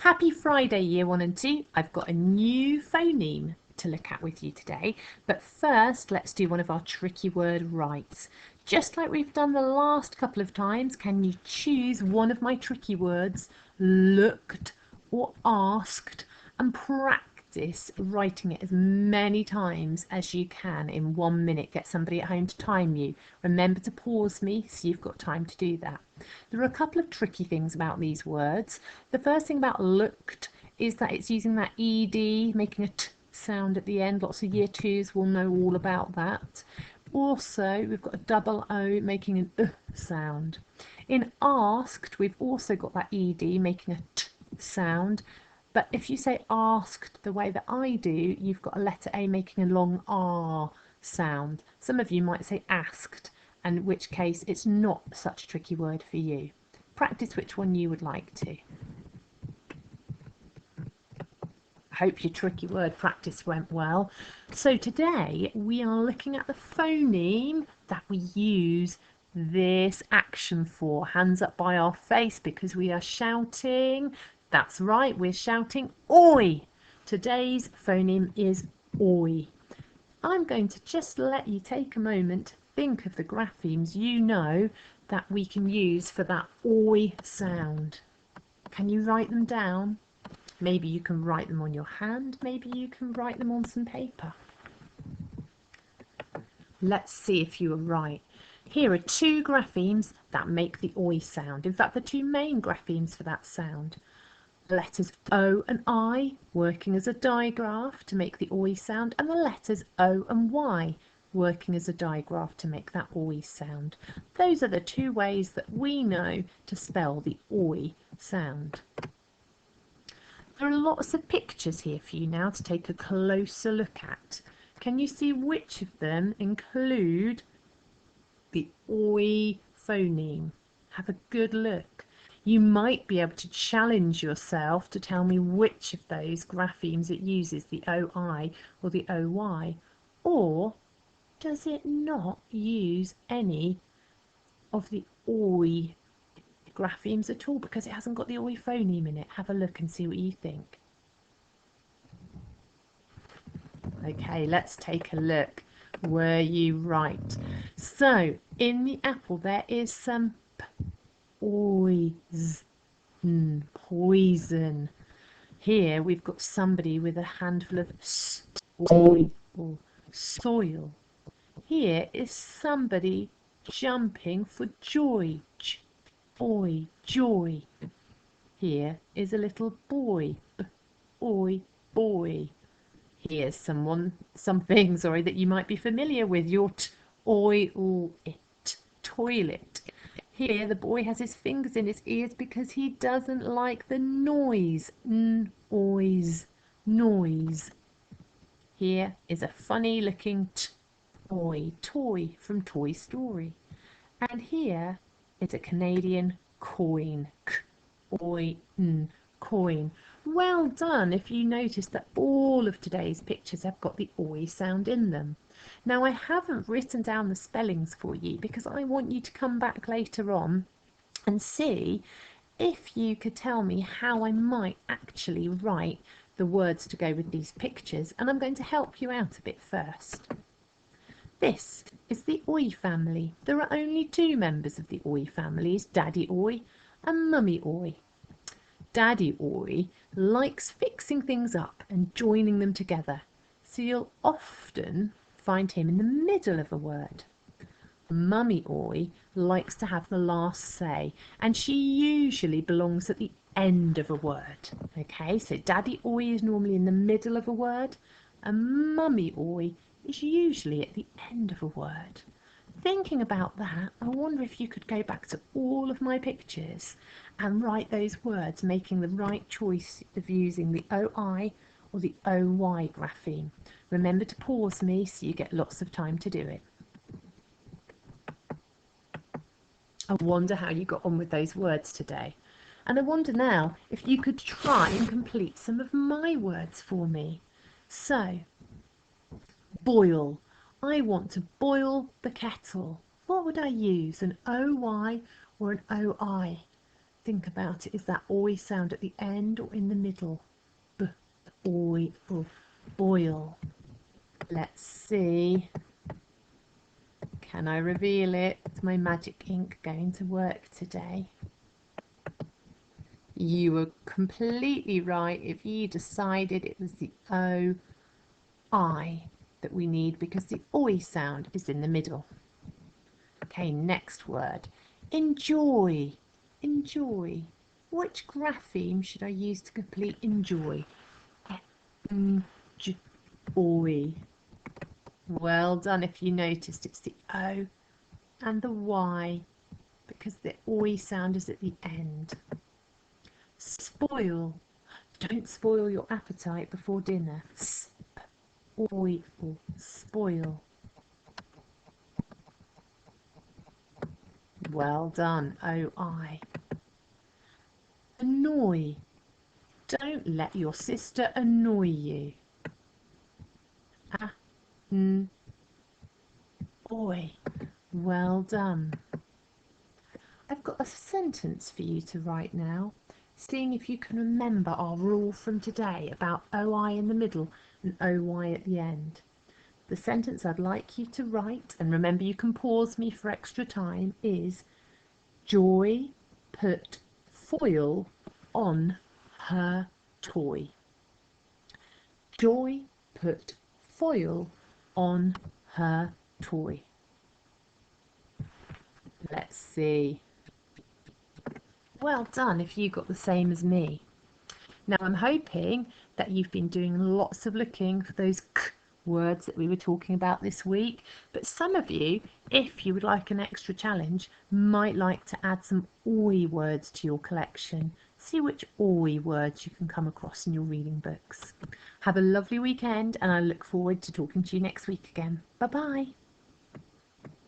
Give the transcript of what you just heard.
Happy Friday, Year 1 and 2. I've got a new phoneme to look at with you today. But first, let's do one of our tricky word rights. Just like we've done the last couple of times, can you choose one of my tricky words, looked or asked, and practice writing it as many times as you can in 1 minute. Get somebody at home to time you. Remember to pause me so you've got time to do that. There are a couple of tricky things about these words. The first thing about looked is that it's using that ed, making a t sound at the end. Lots of year twos will know all about that. Also, we've got a double O making an sound. In asked, we've also got that ed making a t sound. But if you say asked the way that I do, you've got a letter A making a long R sound. Some of you might say asked, and in which case it's not such a tricky word for you. Practice which one you would like to. I hope your tricky word practice went well. So today we are looking at the phoneme that we use this action for. Hands up by our face because we are shouting. That's right, we're shouting oi. Today's phoneme is oi. I'm going to just let you take a moment to think of the graphemes you know that we can use for that oi sound. Can you write them down? Maybe you can write them on your hand, maybe you can write them on some paper. Let's see if you are right. Here are two graphemes that make the oi sound. In fact, the two main graphemes for that sound. Letters O and I working as a digraph to make the oi sound, and the letters O and Y working as a digraph to make that oi sound. Those are the two ways that we know to spell the oi sound. There are lots of pictures here for you now to take a closer look at. Can you see which of them include the oi phoneme? Have a good look. You might be able to challenge yourself to tell me which of those graphemes it uses, the OI or the OY, or does it not use any of the OI graphemes at all because it hasn't got the OI phoneme in it? Have a look and see what you think. Okay, let's take a look. Were you right? So, in the apple there is some poison. Here we've got somebody with a handful of soil. Here is somebody jumping for joy. Joy. Here is a little boy. Boy. Here's something that you might be familiar with. Your toilet. Here the boy has his fingers in his ears because he doesn't like the noise. Noise. Here is a funny looking toy from Toy Story. And here is a Canadian coin. Coin. Well done if you notice that all of today's pictures have got the oi sound in them. Now I haven't written down the spellings for you because I want you to come back later on and see if you could tell me how I might actually write the words to go with these pictures, and I'm going to help you out a bit first. This is the oi family. There are only two members of the oi families, Daddy Oi and Mummy Oi. Daddy Oi likes fixing things up and joining them together, so you'll often find him in the middle of a word. Mummy Oi likes to have the last say, and she usually belongs at the end of a word. Okay, so Daddy Oi is normally in the middle of a word, and Mummy Oi is usually at the end of a word. Thinking about that, I wonder if you could go back to all of my pictures and write those words, making the right choice of using the OI or the OY grapheme. Remember to pause me so you get lots of time to do it. I wonder how you got on with those words today. And I wonder now if you could try and complete some of my words for me. So, boil. I want to boil the kettle. What would I use, an OY or an OI? Think about it. Is that oi sound at the end or in the middle? B, oi, boil. Let's see. Can I reveal it? Is my magic ink going to work today? You were completely right if you decided it was the O-I that we need because the oi sound is in the middle. Okay, next word. Enjoy. Enjoy. Which grapheme should I use to complete enjoy? Enjoy. Well done. If you noticed, it's the O and the Y because the oi sound is at the end. Spoil. Don't spoil your appetite before dinner. Spoil. Spoil. Well done. O-I. Annoy. Don't let your sister annoy you. Oi. Well done. I've got a sentence for you to write now, seeing if you can remember our rule from today about OI in the middle and OY at the end. The sentence I'd like you to write, and remember you can pause me for extra time, is Joy put foil on her toy. Joy put foil on her toy. Let's see. Well done if you got the same as me. Now I'm hoping that you've been doing lots of looking for those k words that we were talking about this week, but some of you, if you would like an extra challenge, might like to add some oi words to your collection. See which oi words you can come across in your reading books. Have a lovely weekend and I look forward to talking to you next week again. Bye bye.